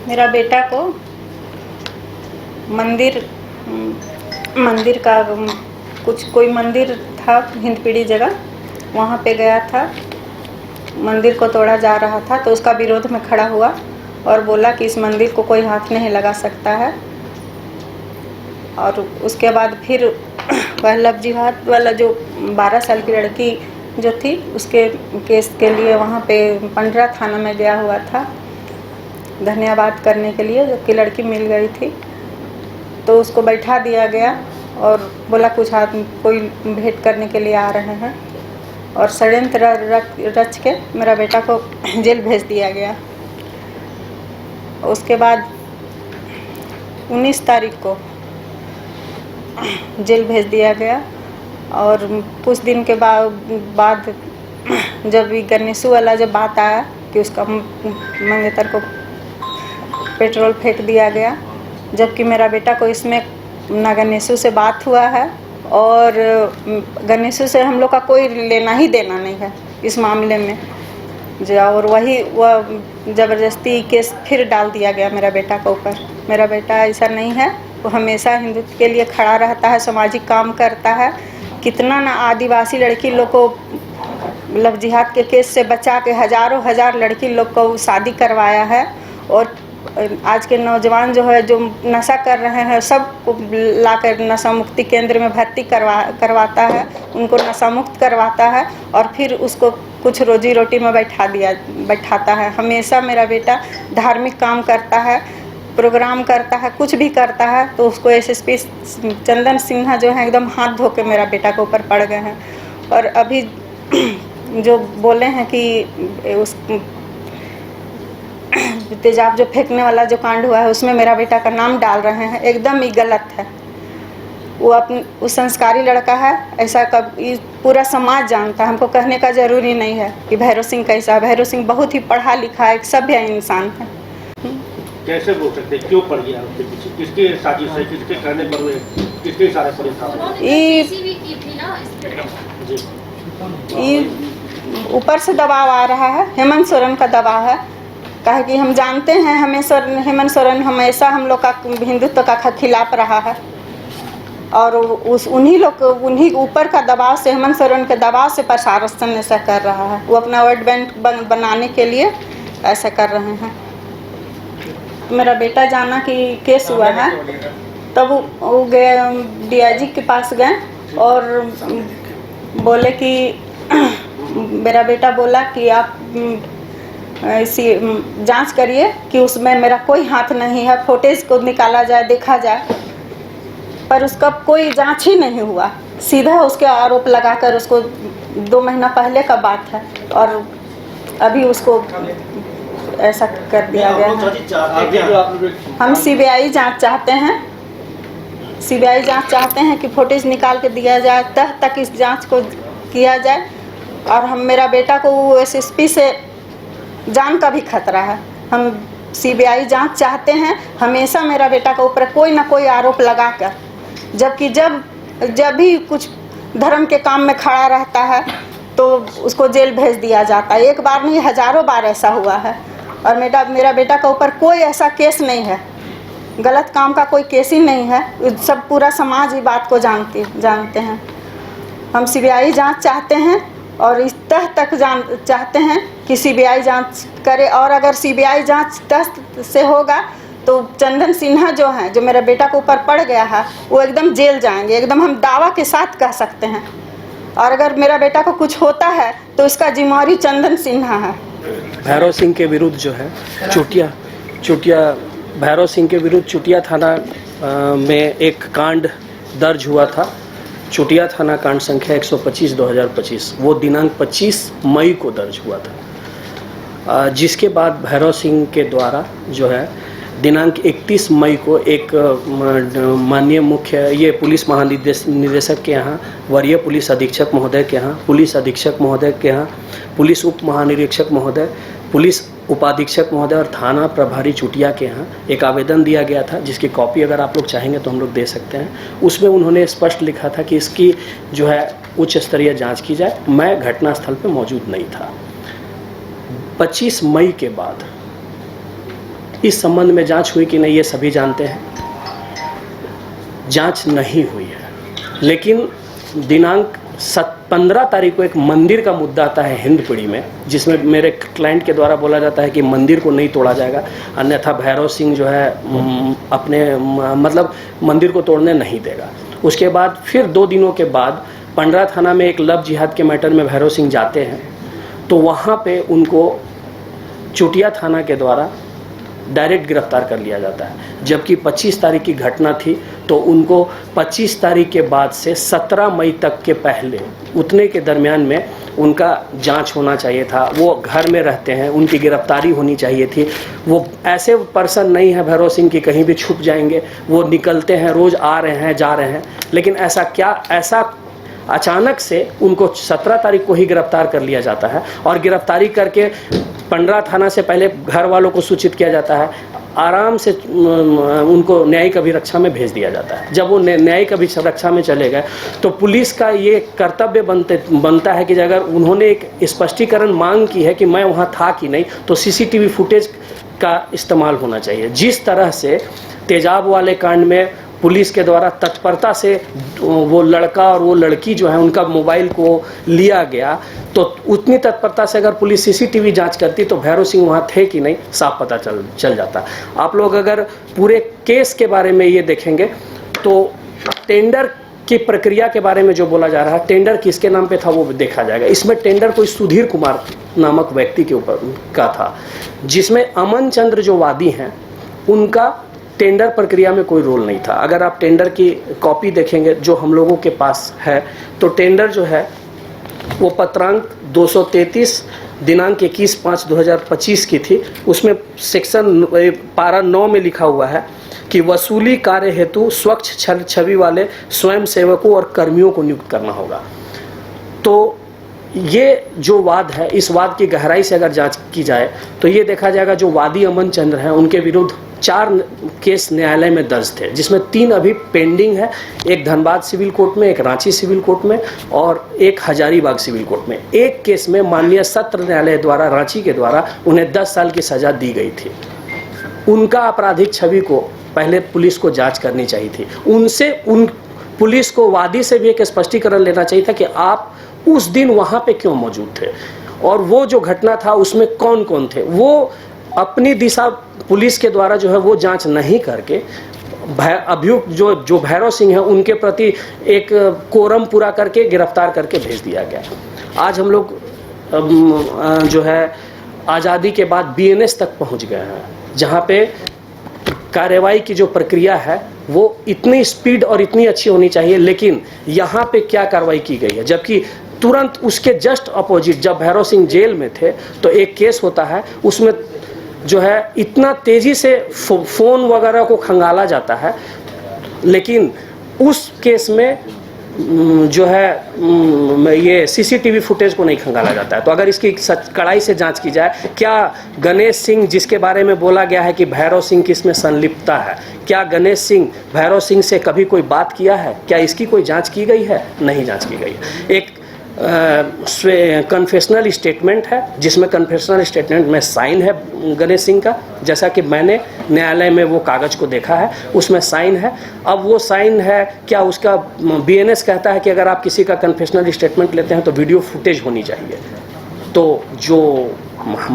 मेरा बेटा को मंदिर का कोई मंदिर था हिंदपीढ़ी जगह, वहाँ पे गया था। मंदिर को तोड़ा जा रहा था तो उसका विरोध में खड़ा हुआ और बोला कि इस मंदिर को कोई हाथ नहीं लगा सकता है। और उसके बाद फिर वह लव जिहाद वाला जो 12 साल की लड़की जो थी, उसके केस के लिए वहाँ पे पंडरा थाना में गया हुआ था धन्यवाद करने के लिए, जबकि लड़की मिल गई थी। तो उसको बैठा दिया गया और बोला कुछ आदमी कोई भेंट करने के लिए आ रहे हैं, और षड्यंत्र रच के मेरा बेटा को जेल भेज दिया गया। उसके बाद 19 तारीख को जेल भेज दिया गया। और कुछ दिन के बाद जब गणेशू वाला जब बात आया कि उसका मंगेतर को पेट्रोल फेंक दिया गया, जबकि मेरा बेटा को इसमें ना गणेशू से बात हुआ है और गणेशू से हम लोग का कोई लेना ही देना नहीं है इस मामले में। और वह ज़बरदस्ती केस फिर डाल दिया गया मेरा बेटा के ऊपर। मेरा बेटा ऐसा नहीं है, वो हमेशा हिंदुत्व के लिए खड़ा रहता है, सामाजिक काम करता है। कितना ना आदिवासी लड़की लोग को लव जिहाद के केस से बचा के हजार लड़की लोग को शादी करवाया है। और आज के नौजवान जो है जो नशा कर रहे हैं सबको लाकर नशा मुक्ति केंद्र में भर्ती करवाता है, उनको नशा मुक्त करवाता है और फिर उसको कुछ रोजी रोटी में बैठाता है। हमेशा मेरा बेटा धार्मिक काम करता है, प्रोग्राम करता है, कुछ भी करता है तो उसको एसएसपी चंदन सिन्हा जो है एकदम हाथ धो के मेरा बेटा के ऊपर पड़ गए हैं। और अभी जो बोले हैं कि उस तेजाब जो फेंकने वाला जो कांड हुआ है उसमें मेरा बेटा का नाम डाल रहे हैं, एकदम ही गलत है। वो संस्कारी लड़का है, ऐसा पूरा समाज जानता है। हमको कहने का ज़रूरी नहीं है कि भैरव सिंह कैसा है। भैरव सिंह बहुत ही पढ़ा लिखा एक सभ्य इंसान है। कैसे बोल सकते, क्यों पड़ गया उसके पीछे, किसके साजिश है, किसके कहने पर हुए, किसके इशारे पर ऊपर से दबाव आ रहा है, हेमंत सोरेन का दबाव है। कहा कि हम जानते हैं हेमंत सोरेन हमेशा हम लोग का हिंदुत्व का खिलाफ रहा है और उन्हीं ऊपर का दबाव से, हेमंत सोरेन के दबाव से प्रशासन ऐसा कर रहा है। वो अपना वर्ड बैंक बनाने के लिए ऐसा कर रहे हैं। मेरा बेटा जाना कि केस हुआ है, तब वो गए DIG के पास गए और बोले कि मेरा बेटा बोला कि आप ऐसी जांच करिए कि उसमें मेरा कोई हाथ नहीं है, फुटेज को निकाला जाए, देखा जाए। पर उसका कोई जांच ही नहीं हुआ, सीधा उसके आरोप लगाकर उसको 2 महीना पहले का बात है और अभी उसको ऐसा कर दिया गया है। हम CBI जांच चाहते हैं, CBI जांच चाहते हैं कि फुटेज निकाल के दिया जाए, तक इस जांच को किया जाए। और मेरा बेटा को SSP से जान का भी खतरा है। हम CBI जांच चाहते हैं, हमेशा मेरा बेटा के ऊपर कोई ना कोई आरोप लगाकर, जबकि जब भी कुछ धर्म के काम में खड़ा रहता है तो उसको जेल भेज दिया जाता है। एक बार नहीं, हजारों बार ऐसा हुआ है। और मेरा बेटा के ऊपर कोई ऐसा केस नहीं है, गलत काम का कोई केस ही नहीं है। सब पूरा समाज ही बात को जानते हैं। हम CBI जांच चाहते हैं और इस तक चाहते हैं कि CBI जांच करे। और अगर CBI जांच तह से होगा तो चंदन सिन्हा जो हैं, जो मेरे बेटा के ऊपर पड़ गया है, वो एकदम जेल जाएंगे, एकदम हम दावा के साथ कह सकते हैं। और अगर मेरा बेटा को कुछ होता है तो इसका जिम्मेवारी चंदन सिन्हा है। भैरव सिंह के विरुद्ध जो है भैरव सिंह के विरुद्ध चुटिया थाना में एक कांड दर्ज हुआ था। चुटिया थाना कांड संख्या 125/2025, वो दिनांक 25 मई को दर्ज हुआ था, जिसके बाद भैरव सिंह के द्वारा जो है दिनांक 31 मई को एक माननीय मुख्य पुलिस महानिदेशक के यहाँ, वरीय पुलिस अधीक्षक महोदय के यहाँ, पुलिस अधीक्षक महोदय के यहाँ, पुलिस उप महानिरीक्षक महोदय, पुलिस उपाधीक्षक महोदय और थाना प्रभारी चुटिया के यहाँ एक आवेदन दिया गया था, जिसकी कॉपी अगर आप लोग चाहेंगे तो हम लोग दे सकते हैं। उसमें उन्होंने स्पष्ट लिखा था कि इसकी जो है उच्च स्तरीय जांच की जाए। मैं घटनास्थल पर मौजूद नहीं था। 25 मई के बाद इस संबंध में जांच हुई कि नहीं ये सभी जानते हैं। जांच नहीं हुई है, लेकिन दिनांक 15 तारीख को एक मंदिर का मुद्दा आता है हिंदपीढ़ी में, जिसमें मेरे क्लाइंट के द्वारा बोला जाता है कि मंदिर को नहीं तोड़ा जाएगा, अन्यथा भैरव सिंह जो है अपने मतलब मंदिर को तोड़ने नहीं देगा। उसके बाद फिर 2 दिनों के बाद पंडरा थाना में एक लव जिहाद के मैटर में भैरव सिंह जाते हैं, तो वहाँ पे उनको चुटिया थाना के द्वारा डायरेक्ट गिरफ्तार कर लिया जाता है। जबकि 25 तारीख की घटना थी, तो उनको 25 तारीख के बाद से 17 मई तक के पहले उतने के दरमियान में उनका जांच होना चाहिए था। वो घर में रहते हैं, उनकी गिरफ्तारी होनी चाहिए थी। वो ऐसे पर्सन नहीं है भैरव सिंह की कहीं भी छुप जाएंगे, वो निकलते हैं, रोज़ आ रहे हैं, जा रहे हैं। लेकिन ऐसा अचानक से उनको 17 तारीख को ही गिरफ्तार कर लिया जाता है, और गिरफ्तारी करके पंडरा थाना से पहले घर वालों को सूचित किया जाता है, आराम से उनको न्यायिक अभिरक्षा में भेज दिया जाता है। जब वो न्यायिक अभिरक्षा में चले गए, तो पुलिस का ये कर्तव्य बनता है कि अगर उन्होंने एक स्पष्टीकरण मांग की है कि मैं वहाँ था कि नहीं, तो सीसीटीवी फुटेज का इस्तेमाल होना चाहिए। जिस तरह से तेजाब वाले कांड में पुलिस के द्वारा तत्परता से वो लड़का और वो लड़की जो है उनका मोबाइल को लिया गया, तो उतनी तत्परता से अगर पुलिस सीसीटीवी जांच करती तो भैरव सिंह वहाँ थे कि नहीं साफ पता चल जाता। आप लोग अगर पूरे केस के बारे में ये देखेंगे तो टेंडर की प्रक्रिया के बारे में जो बोला जा रहा है, टेंडर किसके नाम पे था वो देखा जाएगा। इसमें टेंडर कोई सुधीर कुमार नामक व्यक्ति के ऊपर का था, जिसमें अमन चंद्र जो वादी हैं उनका टेंडर प्रक्रिया में कोई रोल नहीं था। अगर आप टेंडर की कॉपी देखेंगे जो हम लोगों के पास है, तो टेंडर जो है वो पत्रांक 233 दिनांक 21/5/2025 की थी। उसमें सेक्शन पारा 9 में लिखा हुआ है कि वसूली कार्य हेतु स्वच्छ छवि वाले स्वयं सेवकों और कर्मियों को नियुक्त करना होगा। तो ये जो वाद है, इस वाद की गहराई से अगर जांच की जाए तो ये देखा जाएगा जो वादी अमन चंद्र हैं उनके विरुद्ध 4 केस न्यायालय में दर्ज थे, जिसमें 3 अभी पेंडिंग है। एक धनबाद सिविल कोर्ट में, एक रांची सिविल कोर्ट में और एक हजारीबाग सिविल कोर्ट में। एक केस में माननीय सत्र न्यायालय द्वारा, रांची के द्वारा उन्हें 10 साल की सजा दी गई थी। उनका आपराधिक छवि को पहले पुलिस को जांच करनी चाहिए थी। उन पुलिस को वादी से भी एक स्पष्टीकरण लेना चाहिए था कि आप उस दिन वहाँ पे क्यों मौजूद थे और वो जो घटना था उसमें कौन कौन थे। वो अपनी दिशा पुलिस के द्वारा जो है वो जांच नहीं करके अभियुक्त जो भैरव सिंह है उनके प्रति एक कोरम पूरा करके गिरफ्तार करके भेज दिया गया। आज हम लोग जो है आज़ादी के बाद बीएनएस तक पहुंच गए हैं, जहां पे कार्रवाई की जो प्रक्रिया है वो इतनी स्पीड और इतनी अच्छी होनी चाहिए, लेकिन यहाँ पे क्या कार्रवाई की गई है। जबकि तुरंत उसके जस्ट अपोजिट जब भैरव सिंह जेल में थे तो एक केस होता है, उसमें जो है इतना तेज़ी से फ़ोन वगैरह को खंगाला जाता है, लेकिन उस केस में जो है ये सीसीटीवी फुटेज को नहीं खंगाला जाता है। तो अगर इसकी कड़ाई से जांच की जाए, क्या गणेश सिंह जिसके बारे में बोला गया है कि भैरव सिंह किसमें संलिप्तता है, क्या गणेश सिंह भैरव सिंह से कभी कोई बात किया है, क्या इसकी कोई जांच की गई है? नहीं जांच की गई है। एक कन्फेशनल स्टेटमेंट है, जिसमें कन्फेशनल स्टेटमेंट में साइन है गणेश सिंह का, जैसा कि मैंने न्यायालय में वो कागज़ को देखा है, उसमें साइन है। अब वो साइन है क्या, उसका बीएनएस कहता है कि अगर आप किसी का कन्फेशनल स्टेटमेंट लेते हैं तो वीडियो फुटेज होनी चाहिए। तो जो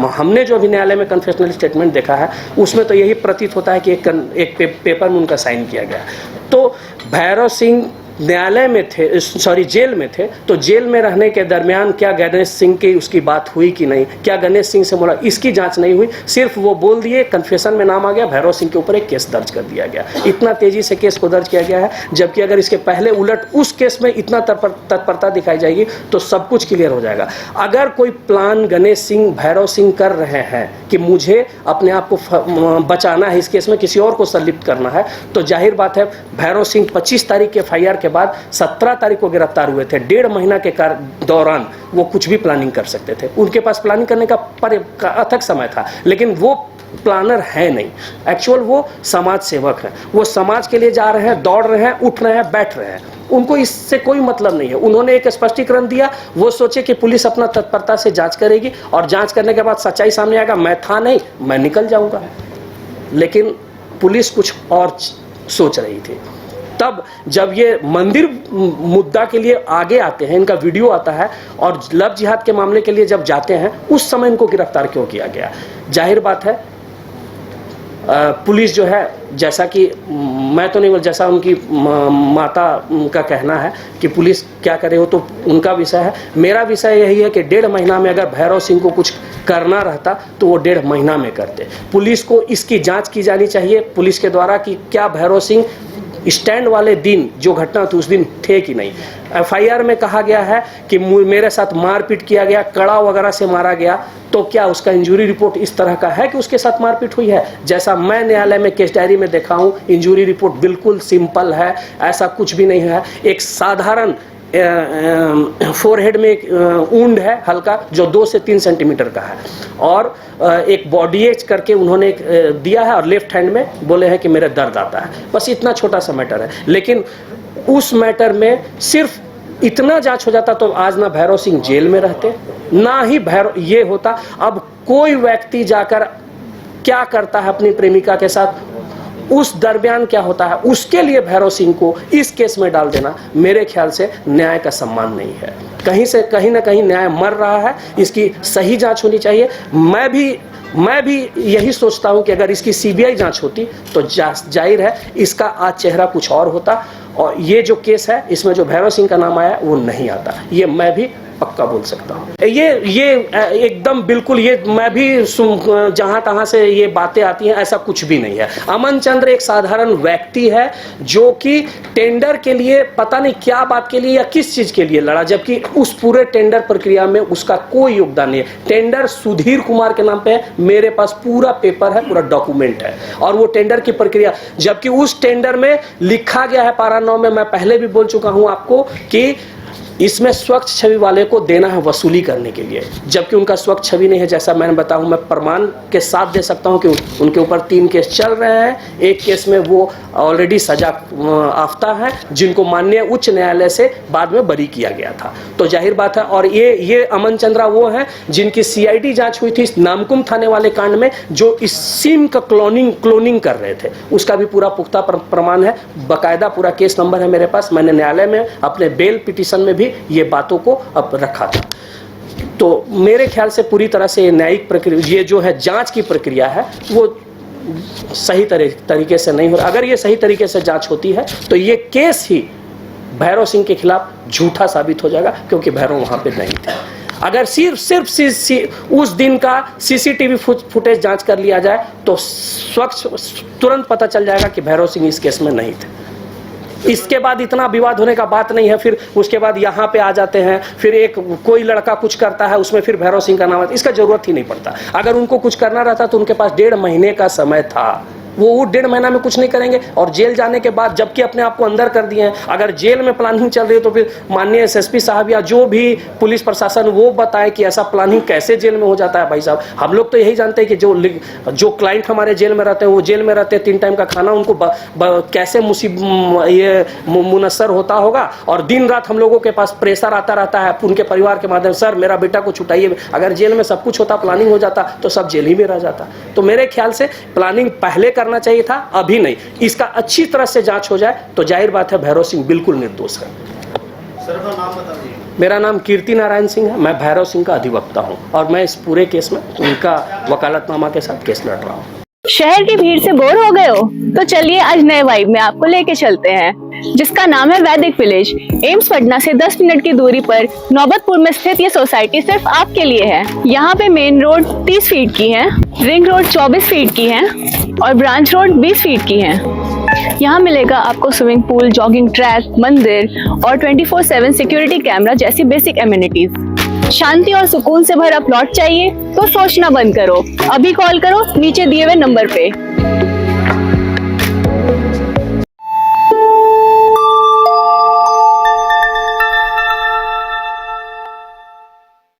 हमने जो अभी न्यायालय में कन्फेशनल स्टेटमेंट देखा है उसमें तो यही प्रतीत होता है कि एक पेपर में उनका साइन किया गया। तो भैरव सिंह न्यायालय में थे, सॉरी जेल में थे, तो जेल में रहने के दरमियान क्या गणेश सिंह की उसकी बात हुई कि नहीं, क्या गणेश सिंह से मुला, इसकी जांच नहीं हुई। सिर्फ वो बोल दिए, कन्फेशन में नाम आ गया, भैरव सिंह के ऊपर एक केस दर्ज कर दिया गया। इतना तेजी से केस को दर्ज किया गया है, जबकि अगर इसके पहले उलट उस केस में इतना तत्परता दिखाई जाएगी तो सब कुछ क्लियर हो जाएगा। अगर कोई प्लान गणेश सिंह भैरव सिंह कर रहे हैं कि मुझे अपने आप को बचाना है, इस केस में किसी और को संलिप्त करना है, तो जाहिर बात है भैरव सिंह 25 तारीख के FIR के बाद 17 तारीख को गिरफ्तार हुए थे। 1.5 महीना के दौरान वो कुछ भी प्लानिंग कर सकते थे। उनके पास प्लानिंग करने का अथक समय था, लेकिन वो प्लानर है नहीं, एक्चुअल वो समाज सेवक है। वो समाज के लिए जा रहे हैं, दौड़ रहे हैं, उठ रहे हैं, बैठ रहे हैं, उनको इससे कोई मतलब नहीं है। उन्होंने एक स्पष्टीकरण दिया, वो सोचे कि पुलिस अपना तत्परता से जांच करेगी और जांच करने के बाद सच्चाई सामने आएगा, मैं था नहीं, मैं निकल जाऊंगा। लेकिन पुलिस कुछ और सोच रही थी। तब जब ये मंदिर मुद्दा के लिए आगे आते हैं, इनका वीडियो आता है और लव जिहाद के मामले के लिए जब जाते हैं, उस समय इनको गिरफ्तार क्यों किया गया? जाहिर बात है पुलिस जो है, जैसा कि मैं तो नहीं बोल, जैसा उनकी माता का कहना है कि पुलिस क्या करे, हो तो उनका विषय है। मेरा विषय यही है कि 1.5 महीना में अगर भैरव सिंह को कुछ करना रहता तो वो 1.5 महीना में करते। पुलिस को इसकी जांच की जानी चाहिए पुलिस के द्वारा कि क्या भैरव सिंह स्टैंड वाले दिन जो घटना थी उस दिन थे कि नहीं। एफआईआर में कहा गया है कि मेरे साथ मारपीट किया गया, कड़ा वगैरह से मारा गया, तो क्या उसका इंजरी रिपोर्ट इस तरह का है कि उसके साथ मारपीट हुई है? जैसा मैं न्यायालय में केस डायरी में देखा हूं, इंजरी रिपोर्ट बिल्कुल सिंपल है, ऐसा कुछ भी नहीं है। एक साधारण फोरहेड में एक वुंड है हल्का, जो 2 से 3 सेंटीमीटर का है, और एक बॉडी एज करके उन्होंने दिया है और लेफ्ट हैंड में बोले हैं कि मेरे दर्द आता है। बस इतना छोटा सा मैटर है, लेकिन उस मैटर में सिर्फ इतना जांच हो जाता तो आज ना भैरव सिंह जेल में रहते, ना ही भैरव ये होता। अब कोई व्यक्ति जाकर क्या करता है अपनी प्रेमिका के साथ, उस दरमियान क्या होता है, उसके लिए भैरव सिंह को इस केस में डाल देना मेरे ख्याल से न्याय का सम्मान नहीं है। कहीं ना कहीं न्याय मर रहा है, इसकी सही जांच होनी चाहिए। मैं भी यही सोचता हूं कि अगर इसकी सीबीआई जांच होती तो जाहिर है इसका आज चेहरा कुछ और होता, और ये जो केस है इसमें जो भैरव सिंह का नाम आया वो नहीं आता, ये मैं भी पक्का बोल सकता हूँ। ये एकदम बिल्कुल, ये मैं भी जहां तहां से ये बातें आती हैं, ऐसा कुछ भी नहीं है। अमन चंद्र एक साधारण व्यक्ति है जो कि टेंडर के लिए पता नहीं क्या बात के लिए या किस चीज के लिए लड़ा, जबकि उस पूरे टेंडर प्रक्रिया में उसका कोई योगदान नहीं है। टेंडर सुधीर कुमार के नाम पे है, मेरे पास पूरा पेपर है, पूरा डॉक्यूमेंट है, और वो टेंडर की प्रक्रिया, जबकि उस टेंडर में लिखा गया है पारा 9 में, मैं पहले भी बोल चुका हूं आपको कि इसमें स्वच्छ छवि वाले को देना है वसूली करने के लिए, जबकि उनका स्वच्छ छवि नहीं है। जैसा मैंने बताऊं, मैं प्रमाण के साथ दे सकता हूं कि उनके ऊपर 3 केस चल रहे हैं। एक केस में वो ऑलरेडी सजा याफ्ता है, जिनको माननीय उच्च न्यायालय से बाद में बरी किया गया था। तो जाहिर बात है, और ये अमन चंद्रा वो है जिनकी सीआईडी जांच हुई थी नामकुम थाने वाले कांड में, जो इस सिम का क्लोनिंग कर रहे थे, उसका भी पूरा पुख्ता प्रमाण है, बाकायदा पूरा केस नंबर है मेरे पास। मैंने न्यायालय में अपने बेल पिटीशन में भी ये बातों को अब रखा था। तो मेरे ख्याल से पूरी तरह से न्यायिक प्रक्रिया, ये जो है जांच की प्रक्रिया है, वो सही तरीके से नहीं हो रहा। अगर ये सही तरीके से जांच होती है तो ये केस ही भैरव सिंह के खिलाफ झूठा साबित हो जाएगा, क्योंकि भैरव वहां पे नहीं थे। अगर सिर्फ उस दिन का सीसीटीवी फुटेज जांच कर लिया जाए तो तुरंत पता चल जाएगा कि भैरव सिंह इस केस में नहीं थे। इसके बाद इतना विवाद होने का बात नहीं है। फिर उसके बाद यहाँ पे आ जाते हैं, फिर कोई लड़का कुछ करता है, उसमें फिर भैरव सिंह का नाम आता है। इसका जरूरत ही नहीं पड़ता। अगर उनको कुछ करना रहता तो उनके पास 1.5 महीने का समय था, वो 1.5 महीना में कुछ नहीं करेंगे। और जेल जाने के बाद, जबकि अपने आप को अंदर कर दिए हैं, अगर जेल में प्लानिंग चल रही है तो फिर माननीय एसएसपी साहब या जो भी पुलिस प्रशासन वो बताए कि ऐसा प्लानिंग कैसे जेल में हो जाता है। भाई साहब, हम लोग तो यही जानते हैं कि जो क्लाइंट हमारे जेल में रहते हैं, वो जेल में रहते हैं, 3 टाइम का खाना उनको कैसे ये मुनस्सर होता होगा, और दिन रात हम लोगों के पास प्रेशर आता रहता है उनके परिवार के माध्यम, सर मेरा बेटा को छुटाइए। अगर जेल में सब कुछ होता, प्लानिंग हो जाता, तो सब जेल ही में रह जाता। तो मेरे ख्याल से प्लानिंग पहले करना चाहिए था, अभी नहीं। इसका अच्छी तरह से जांच हो जाए तो जाहिर बात है भैरव सिंह बिल्कुल निर्दोष है। सर अपना नाम बता दीजिए। मेरा नाम कीर्ति नारायण सिंह है, मैं भैरव सिंह का अधिवक्ता हूं, और मैं इस पूरे केस में उनका वकालतनामा के साथ केस लड़ रहा हूं। शहर की भीड़ से बोर हो गए हो? तो चलिए आज नए वाइब में आपको लेके चलते हैं, जिसका नाम है वैदिक विलेज। एम्स पटना से 10 मिनट की दूरी पर नौबतपुर में स्थित ये सोसाइटी सिर्फ आपके लिए है। यहाँ पे मेन रोड 30 फीट की है, रिंग रोड 24 फीट की है, और ब्रांच रोड 20 फीट की है। यहाँ मिलेगा आपको स्विमिंग पूल, जॉगिंग ट्रैक, मंदिर और 24/7 सिक्योरिटी कैमरा जैसी बेसिक एमिनिटीज। शांति और सुकून से भरा प्लॉट चाहिए तो सोचना बंद करो, अभी कॉल करो नीचे दिए हुए नंबर पे।